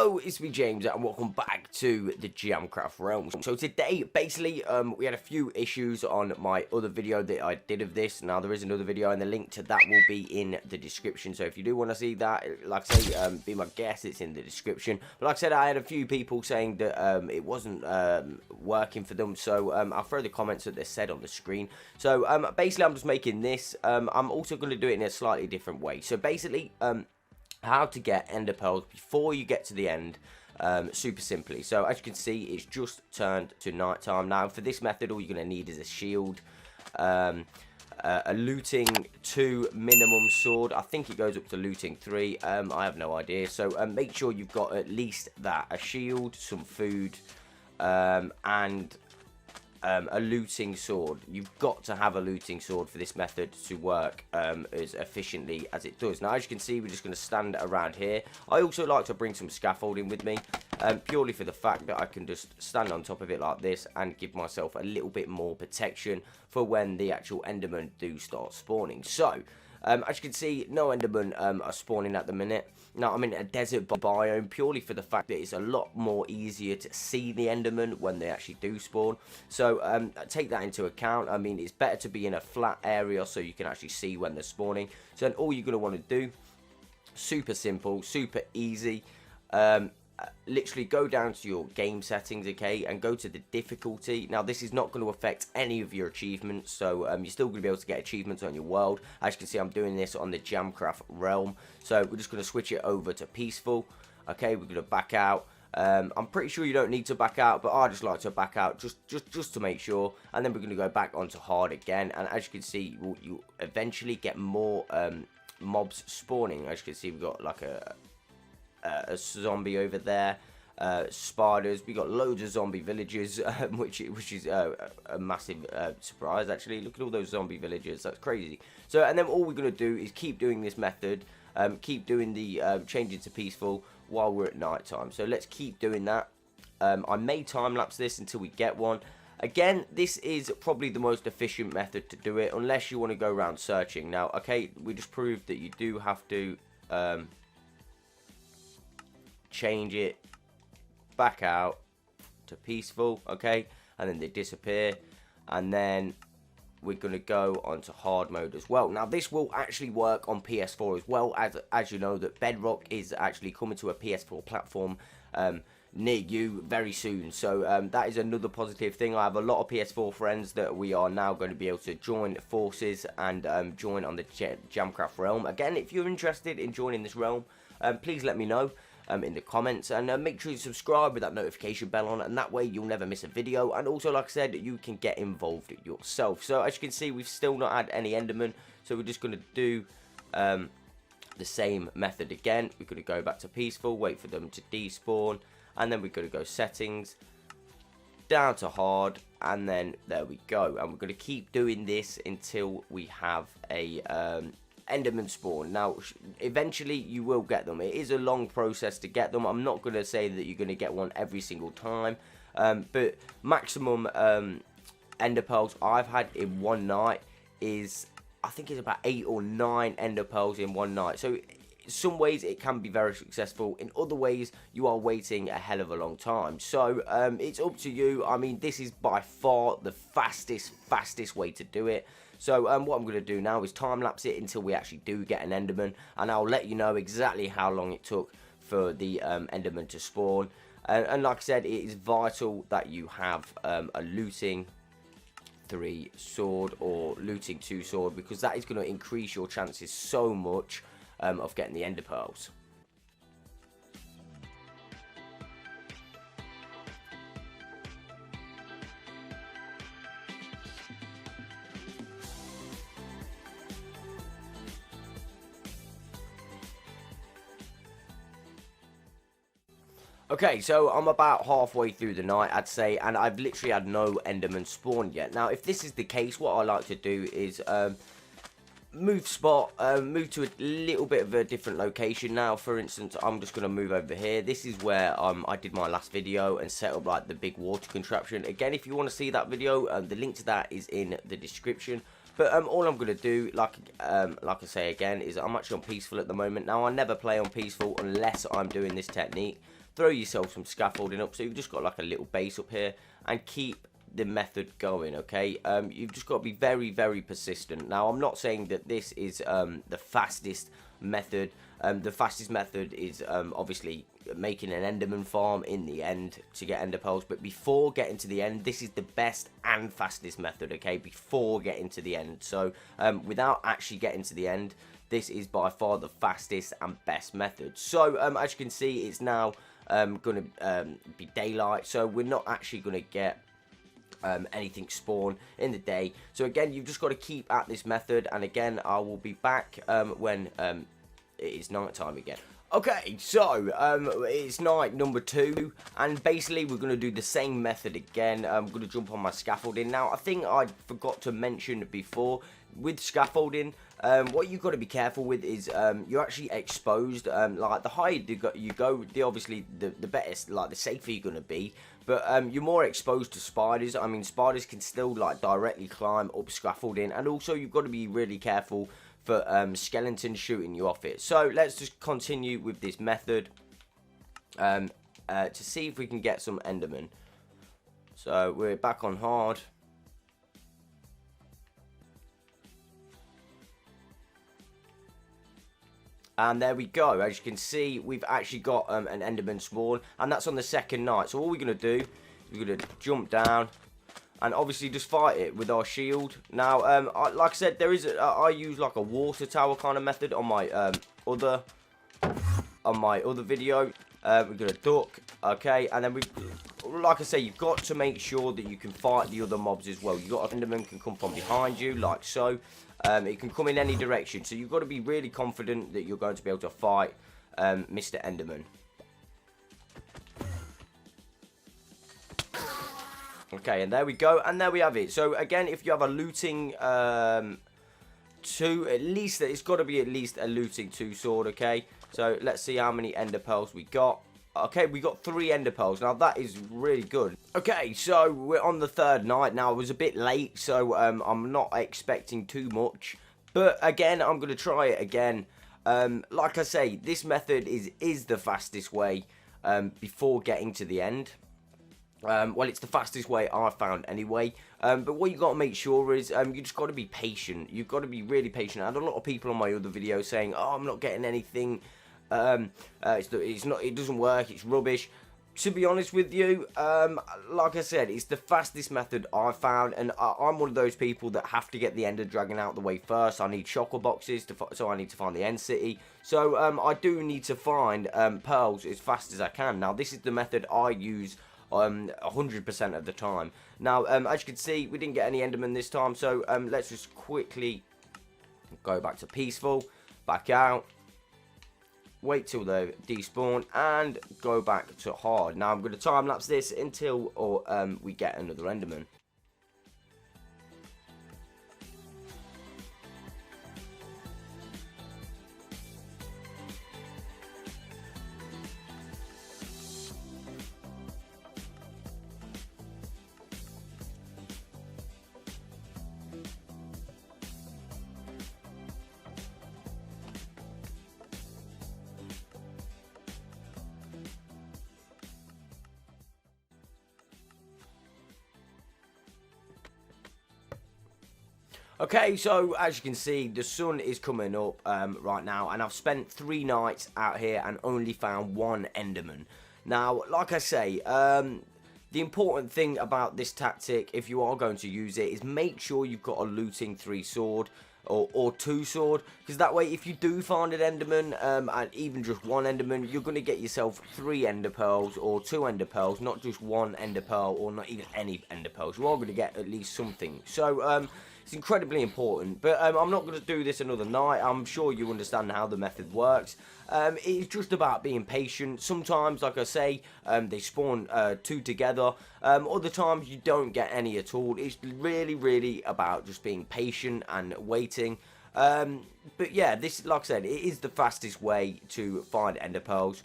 Hello, it's me James and welcome back to the Jamcraft realm. So today, basically, we had a few issues on my other video that I did of this. Now there is another video and the link to that will be in the description. So if you do want to see that, like I say, be my guest, it's in the description. But like I said, I had a few people saying that it wasn't working for them. So I'll throw the comments that they said on the screen. So basically, I'm just making this. I'm also going to do it in a slightly different way. So basically, how to get ender pearls before you get to the end, super simply. So as you can see, it's just turned to night time. Now for this method, all you're going to need is a shield, a looting 2 minimum sword. I think it goes up to looting 3. I have no idea. So make sure you've got at least that, a shield, some food, and a looting sword. You've got to have a looting sword for this method to work as efficiently as it does. Now as you can see, we're just going to stand around here. I also like to bring some scaffolding with me, purely for the fact that I can just stand on top of it like this and give myself a little bit more protection for when the actual endermen do start spawning. So as you can see, no endermen are spawning at the minute. Now I'm in a desert biome purely for the fact that it's a lot more easier to see the endermen when they actually do spawn. So take that into account. I mean, it's better to be in a flat area so you can actually see when they're spawning. So then all you're going to want to do, super simple, super easy, literally go down to your game settings, okay, and go to the difficulty. Now this is not going to affect any of your achievements, so you're still going to be able to get achievements on your world. As you can see, I'm doing this on the Jamcraft realm, so we're just going to switch it over to peaceful. Okay, we're going to back out. I'm pretty sure you don't need to back out, but I just like to back out just to make sure. And then we're going to go back onto hard again, and as you can see, you eventually get more mobs spawning. As you can see, we've got like a zombie over there, spiders. We got loads of zombie villages, which is a massive surprise actually. Look at all those zombie villages, that's crazy. So and then all we're going to do is keep doing this method, keep doing the changing to peaceful while we're at night time. So let's keep doing that. I may time lapse this until we get one. Again, this is probably the most efficient method to do it, unless you want to go around searching. Now okay, we just proved that you do have to change it back out to peaceful, okay, and then they disappear, and then we're going to go onto hard mode as well. Now this will actually work on PS4 as well, as you know that Bedrock is actually coming to a PS4 platform near you very soon. So that is another positive thing. I have a lot of PS4 friends that we are now going to be able to join forces and join on the Jamcraft realm. Again, if you're interested in joining this realm, please let me know in the comments, and make sure you subscribe with that notification bell on, and that way you'll never miss a video. And also, like I said, you can get involved yourself. So as you can see, we've still not had any endermen, so we're just going to do the same method again. We're going to go back to peaceful, wait for them to despawn, and then we're going to go settings, down to hard, and then there we go. And we're going to keep doing this until we have a enderman spawn. Now eventually you will get them. It is a long process to get them. I'm not going to say that you're going to get one every single time, but maximum ender pearls I've had in one night is, I think it's about 8 or 9 ender pearls in one night. So in some ways it can be very successful, in other ways you are waiting a hell of a long time. So it's up to you. I mean, this is by far the fastest way to do it. So what I'm going to do now is time lapse it until we actually do get an enderman, and I'll let you know exactly how long it took for the enderman to spawn. And like I said, it is vital that you have a looting 3 sword or looting 2 sword, because that is going to increase your chances so much of getting the ender pearls. Okay, so I'm about halfway through the night, I'd say, and I've literally had no enderman spawn yet. Now, if this is the case, what I like to do is move spot, move to a little bit of a different location. Now, for instance, I'm just going to move over here. This is where I did my last video and set up like the big water contraption. Again, if you want to see that video, the link to that is in the description. But all I'm going to do, like I say again, is I'm actually on peaceful at the moment. Now, I never play on peaceful unless I'm doing this technique. throw yourself some scaffolding up, so you've just got like a little base up here, and keep the method going. Okay, you've just got to be very, very persistent. Now, I'm not saying that this is the fastest method. The fastest method is obviously making an enderman farm in the end to get ender pearls, but before getting to the end, this is the best and fastest method. Okay, before getting to the end. So without actually getting to the end, this is by far the fastest and best method. So as you can see, it's now gonna be daylight, so we're not actually gonna get anything spawn in the day. So again, you've just got to keep at this method, and again, I will be back when it is night time again. Okay, so it's night number 2, and basically we're going to do the same method again. I'm going to jump on my scaffolding. Now, I think I forgot to mention before, with scaffolding, what you've got to be careful with is you're actually exposed. Like, the higher you go, obviously the better, like the safer you're going to be. But you're more exposed to spiders. I mean, spiders can still like directly climb up scaffolding, and also you've got to be really careful for skeletons shooting you off it. So let's just continue with this method to see if we can get some endermen. So we're back on hard. And there we go. As you can see, we've actually got an enderman spawn, and that's on the second night. So all we're going to do is we're going to jump down and obviously just fight it with our shield. Now, like I said, there is I use like a water tower kind of method on my other video. We're going to duck, okay, and then like I say, you've got to make sure that you can fight the other mobs as well. You've got an enderman can come from behind you, like so. It can come in any direction, so you've got to be really confident that you're going to be able to fight Mr. Enderman. Okay, and there we go, and there we have it. So again, if you have a looting 2, at least it's got to be at least a looting 2 sword. Okay, so let's see how many ender pearls we got. Okay, we got 3 ender pearls. Now, that is really good. Okay, so we're on the 3rd night. Now, it was a bit late, so I'm not expecting too much. But, again, I'm going to try it again. Like I say, this method is the fastest way before getting to the end. Well, it's the fastest way I've found anyway. But what you got to make sure is you just got to be patient. You've got to be really patient. I had a lot of people on my other videos saying, oh, I'm not getting anything. It doesn't work, it's rubbish. To be honest with you, like I said, it's the fastest method I've found, and I'm one of those people that have to get the ender dragon out the way first. I need shulker boxes, so I need to find the end city. So I do need to find pearls as fast as I can. Now, this is the method I use 100% of the time. Now, as you can see, we didn't get any endermen this time, so let's just quickly go back to peaceful, back out. Wait till they despawn and go back to hard. Now I'm going to time lapse this until we get another enderman. Okay, so as you can see, the sun is coming up right now, and I've spent 3 nights out here and only found 1 enderman. Now, like I say, the important thing about this tactic, if you are going to use it, is make sure you've got a looting 3 sword or 2 sword, because that way, if you do find an enderman, and even just 1 enderman, you're going to get yourself 3 ender pearls or 2 ender pearls, not just 1 ender pearl or not even any ender pearls. You are going to get at least something. So, it's incredibly important, but I'm not going to do this another night. I'm sure you understand how the method works. It's just about being patient. Sometimes, like I say, they spawn 2 together. Other times, you don't get any at all. It's really, really about just being patient and waiting. But yeah, this, like I said, it is the fastest way to find ender pearls.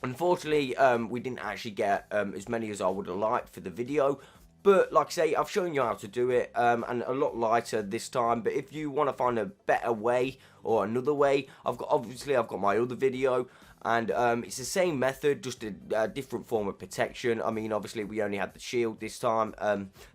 Unfortunately, we didn't actually get as many as I would have liked for the video. But, like I say, I've shown you how to do it, and a lot lighter this time. But if you want to find a better way, or another way, I've got my other video. And it's the same method, just a different form of protection. I mean, obviously, we only had the shield this time.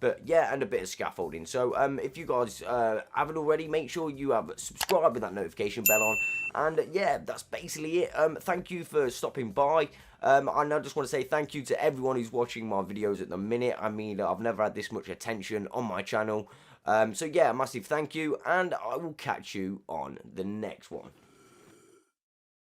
But yeah, and a bit of scaffolding. So if you guys haven't already, make sure you have subscribed with that notification bell on. And yeah, that's basically it. Thank you for stopping by. And I just want to say thank you to everyone who's watching my videos at the minute. I mean, I've never had this much attention on my channel. So yeah, massive thank you. And I will catch you on the next one.